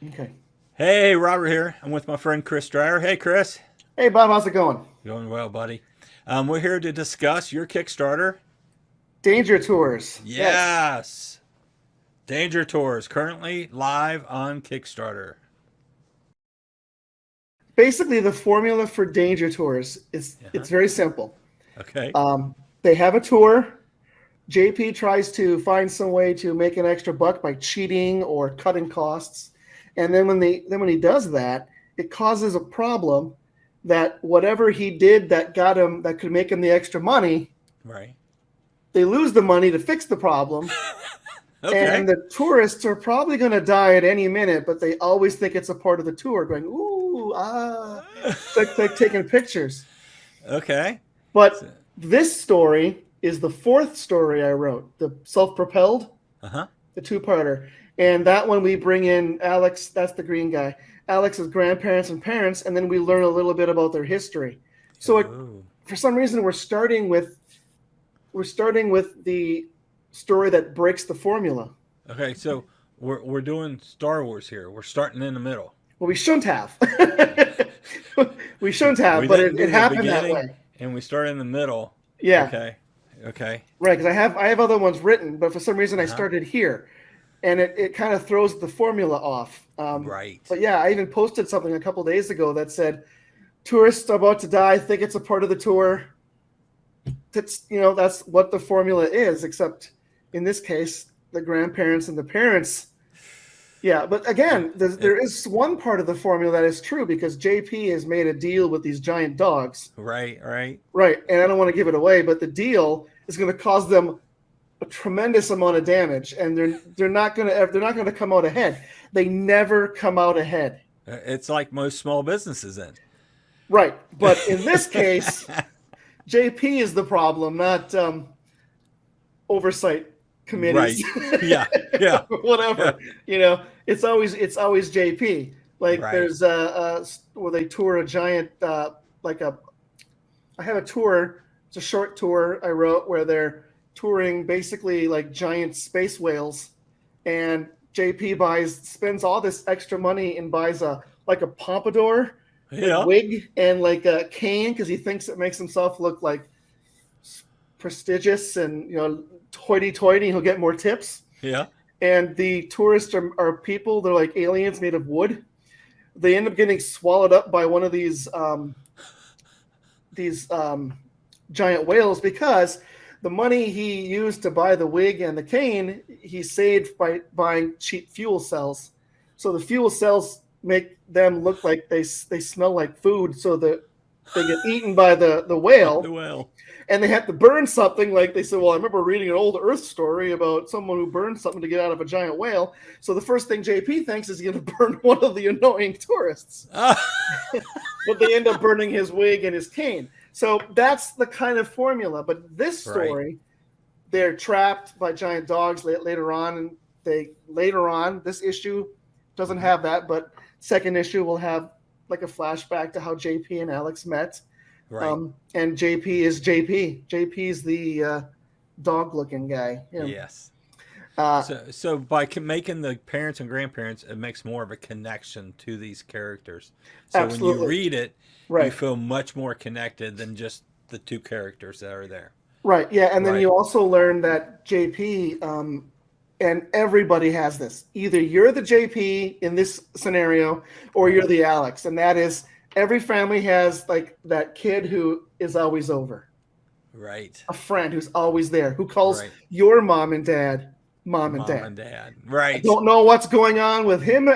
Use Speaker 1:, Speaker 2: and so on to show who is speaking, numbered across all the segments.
Speaker 1: Okay.
Speaker 2: Hey, Robert here. I'm with my friend Chris Dreier. Hey, Chris.
Speaker 1: Hey, Bob, how's it going?
Speaker 2: Going well, buddy. We're here to discuss your Kickstarter.
Speaker 1: Danger Tours. Yes.
Speaker 2: Yes. Danger Tours, currently live on Kickstarter.
Speaker 1: Basically, the formula for Danger Tours is
Speaker 2: Uh-huh.
Speaker 1: it's very simple.
Speaker 2: Okay.
Speaker 1: They have a tour. JP tries to find some way to make an extra buck by cheating or cutting costs, and then when he does that, it causes a problem that whatever he did that got him that could make him the extra money,
Speaker 2: Right.
Speaker 1: they lose the money to fix the problem.
Speaker 2: Okay.
Speaker 1: And the tourists are probably going to die at any minute, but they always think it's a part of the tour, going, ooh, it's like taking pictures.
Speaker 2: Okay. So,
Speaker 1: But this story is the fourth story I wrote, the self-propelled,
Speaker 2: uh-huh.
Speaker 1: the two-parter. And that one we bring in Alex, that's the green guy, Alex's grandparents and parents, and then we learn a little bit about their history. So
Speaker 2: Oh.
Speaker 1: for some reason, we're starting with the story that breaks the formula.
Speaker 2: Okay, so we're doing Star Wars here. We're starting in the middle.
Speaker 1: Well, we shouldn't have. We shouldn't have,
Speaker 2: We
Speaker 1: but
Speaker 2: didn't
Speaker 1: it
Speaker 2: do the
Speaker 1: happened that
Speaker 2: beginning
Speaker 1: way.
Speaker 2: and we start in the middle.
Speaker 1: Yeah,
Speaker 2: Okay. Okay.
Speaker 1: right. Because I have other ones written, but for some reason I
Speaker 2: Uh-huh.
Speaker 1: started here, and it kind of throws the formula off.
Speaker 2: Right.
Speaker 1: But yeah, I even posted something a couple days ago that said tourists about to die. Think it's a part of the tour. That's what the formula is. Except in this case, the grandparents and the parents. Yeah, but again, there
Speaker 2: It,
Speaker 1: is one part of the formula that is true because JP has made a deal with these giant dogs.
Speaker 2: right, right.
Speaker 1: Right, and I don't want to give it away, but the deal is going to cause them a tremendous amount of damage, and they're not going to come out ahead. They never come out ahead.
Speaker 2: It's like most small businesses then.
Speaker 1: Right, but in this case, JP is the problem, not oversight committees,
Speaker 2: Right. Yeah. Yeah. Yeah.
Speaker 1: whatever. It's always JP. Like
Speaker 2: Right.
Speaker 1: there's where they tour a giant like a I have a tour. It's a short tour I wrote where they're touring basically like giant space whales, and JP spends all this extra money and buys a pompadour, like
Speaker 2: Yeah.
Speaker 1: wig and like a cane because he thinks it makes himself look like prestigious and hoity-toity. He'll get more tips.
Speaker 2: Yeah.
Speaker 1: And the tourists are people. They're like aliens made of wood. They end up getting swallowed up by one of these giant whales because the money he used to buy the wig and the cane he saved by buying cheap fuel cells. So the fuel cells make them look like they smell like food, so that they get eaten by the whale,
Speaker 2: Well,
Speaker 1: and they have to burn something. Like they said, well, I remember reading an old Earth story about someone who burned something to get out of a giant whale. So the first thing JP thinks is he's going to burn one of the annoying tourists, but they end up burning his wig and his cane. So that's the kind of formula. But this
Speaker 2: right.
Speaker 1: story, they're trapped by giant dogs later on, and this issue doesn't have that, but second issue will have like a flashback to how JP and Alex met.
Speaker 2: Right.
Speaker 1: And JP is JP. JP's the dog-looking guy. Yeah.
Speaker 2: Yes.
Speaker 1: Uh,
Speaker 2: So by making the parents and grandparents, it makes more of a connection to these characters. So when you
Speaker 1: Absolutely.
Speaker 2: read it, you
Speaker 1: Right.
Speaker 2: feel much more connected than just the two characters that are there.
Speaker 1: Right. Yeah. And then
Speaker 2: Right.
Speaker 1: you also learn that JP, and everybody has this. Either you're the JP in this scenario, or you're
Speaker 2: Right.
Speaker 1: the Alex, and that is every family has like that kid who is always over,
Speaker 2: Right.
Speaker 1: a friend who's always there, who calls
Speaker 2: Right.
Speaker 1: your mom and dad mom and
Speaker 2: Mom
Speaker 1: dad.
Speaker 2: and dad.
Speaker 1: I
Speaker 2: Right.
Speaker 1: don't know what's going on with them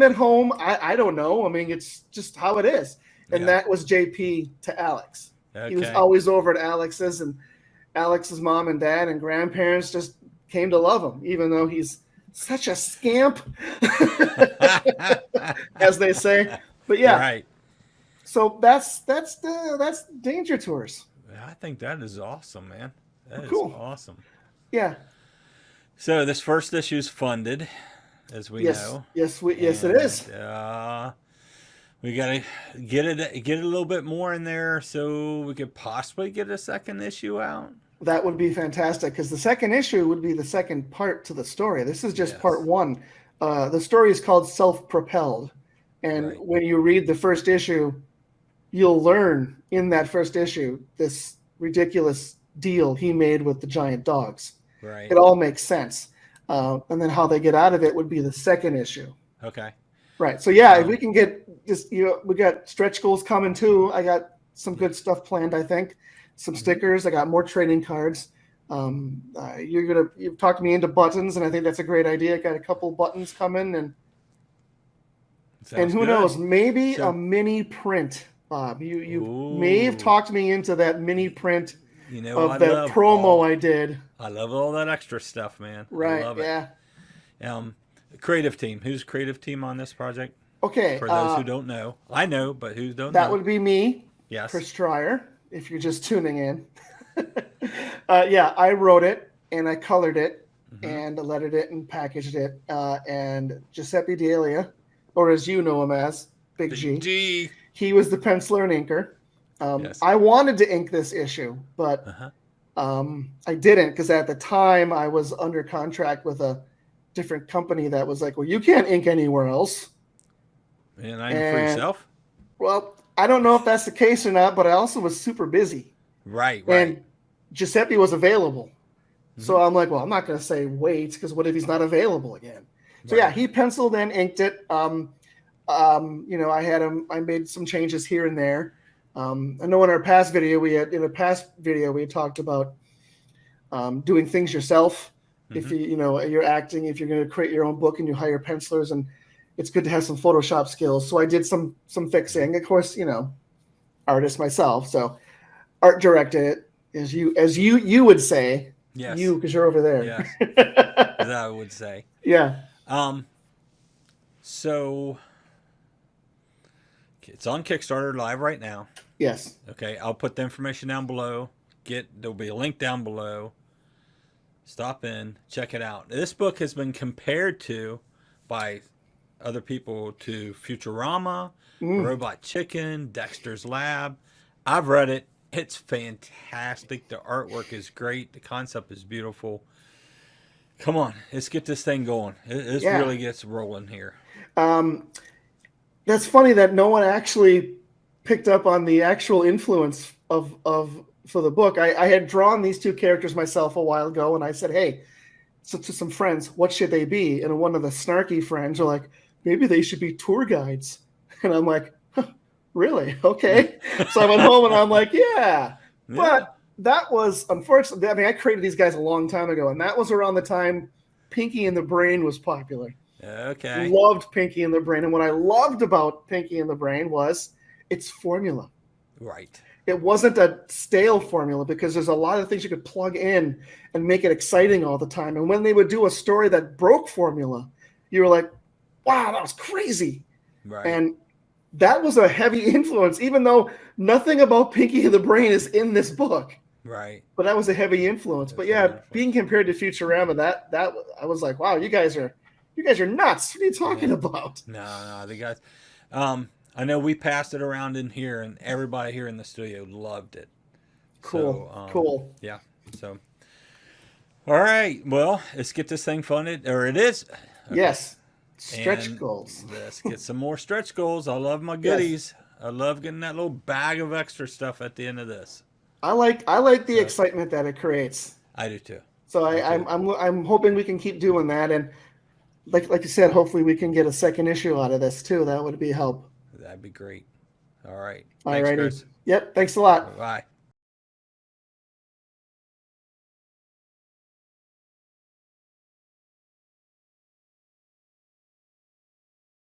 Speaker 1: at home. I don't know. I mean, it's just how it is. And
Speaker 2: Yeah.
Speaker 1: that was JP to Alex. He was
Speaker 2: Okay.
Speaker 1: always over at Alex's, and Alex's mom and dad and grandparents just came to love him, even though he's such a scamp, as they say. But yeah,
Speaker 2: Right.
Speaker 1: so that's Danger Tours.
Speaker 2: I think that is awesome, man. That is
Speaker 1: Cool.
Speaker 2: awesome.
Speaker 1: Yeah.
Speaker 2: So this first issue is funded, as we
Speaker 1: Yes.
Speaker 2: know,
Speaker 1: Yes, it is.
Speaker 2: and we gotta get a little bit more in there so we could possibly get a second issue out.
Speaker 1: That would be fantastic because the second issue would be the second part to the story. This is just part
Speaker 2: Yes.
Speaker 1: one. the story is called Self-Propelled. And
Speaker 2: Right.
Speaker 1: when you read the first issue, you'll learn in that first issue this ridiculous deal he made with the giant dogs.
Speaker 2: Right.
Speaker 1: It all makes sense. And then how they get out of it would be the second issue.
Speaker 2: Okay.
Speaker 1: Right. So yeah, if we can get this, we got stretch goals coming too. I got some good stuff planned. I think some stickers. I got more trading cards. You've talked me into buttons, and I think that's a great idea. I got a couple buttons coming, and
Speaker 2: Sounds
Speaker 1: who
Speaker 2: good.
Speaker 1: knows, maybe a mini print, Bob. You may have talked me into that mini print of that promo I did.
Speaker 2: I love all that extra stuff, man.
Speaker 1: Right.
Speaker 2: I love it.
Speaker 1: Yeah.
Speaker 2: Creative team. Who's creative team on this project?
Speaker 1: Okay.
Speaker 2: For those who don't know, I know, but who don't know?
Speaker 1: That would be me.
Speaker 2: Yes.
Speaker 1: Chris Dreier, if you're just tuning in. Yeah, I wrote it and I colored it and lettered it and packaged it. And Giuseppe D'Elia, or as you know him as, Big G. He was the penciler and inker.
Speaker 2: Yes.
Speaker 1: I wanted to ink this issue, but I didn't because at the time I was under contract with a different company that was like, well, you can't ink anywhere else.
Speaker 2: And I'm for yourself?
Speaker 1: Well, I don't know if that's the case or not, but I also was super busy.
Speaker 2: Right.
Speaker 1: And Giuseppe was available. So I'm like, well, I'm not going to say wait because what if he's not available again? So yeah, he penciled and inked it. I made some changes here and there. I know in a past video we had talked about doing things yourself. If you're acting, if you're going to create your own book and you hire pencilers, and it's good to have some Photoshop skills. So I did some fixing. Of course, artist myself. So art directed it, as you would say.
Speaker 2: Yes.
Speaker 1: You, because you're over there.
Speaker 2: Yes. As I would say.
Speaker 1: Yeah.
Speaker 2: So it's on Kickstarter live right now.
Speaker 1: Yes.
Speaker 2: Okay, I'll put the information down below. There'll be a link down below. Stop in, check it out. This book has been compared to by other people to Futurama, Robot Chicken, Dexter's Lab. I've read it. It's fantastic. The artwork is great. The concept is beautiful. Come on, let's get this thing going. It really gets rolling here.
Speaker 1: That's funny that no one actually picked up on the actual influence for the book. I had drawn these two characters myself a while ago, and I said, hey, to some friends, what should they be? And one of the snarky friends are like, maybe they should be tour guides. And I'm like, really? Okay. So I went home and I'm like, yeah. But that was, unfortunately, I created these guys a long time ago, and that was around the time Pinky and the Brain was popular.
Speaker 2: Okay.
Speaker 1: Loved Pinky and the Brain. And what I loved about Pinky and the Brain was its formula.
Speaker 2: Right.
Speaker 1: It wasn't a stale formula because there's a lot of things you could plug in and make it exciting all the time. And when they would do a story that broke formula, you were like, wow, that was crazy.
Speaker 2: Right.
Speaker 1: And that was a heavy influence, even though nothing about Pinky and the Brain is in this book.
Speaker 2: Right.
Speaker 1: But that was a heavy influence. But yeah, being compared to Futurama, that I was like, wow, you guys are nuts. What are you talking about?
Speaker 2: No, the guys. I know we passed it around in here, and everybody here in the studio loved it.
Speaker 1: Cool.
Speaker 2: So,
Speaker 1: cool.
Speaker 2: Yeah. So, all right. Well, let's get this thing funded, or it is. Okay.
Speaker 1: Yes. Stretch goals.
Speaker 2: Let's get some more stretch goals. I love my goodies. Yes. I love getting that little bag of extra stuff at the end of this.
Speaker 1: I like the excitement that it creates.
Speaker 2: I do too.
Speaker 1: So I'm hoping we can keep doing that, and like you said, hopefully we can get a second issue out of this too. That would be help.
Speaker 2: That'd be great. All right.
Speaker 1: All
Speaker 2: Thanks,
Speaker 1: righty.
Speaker 2: Chris.
Speaker 1: Yep. Thanks a lot.
Speaker 2: Bye.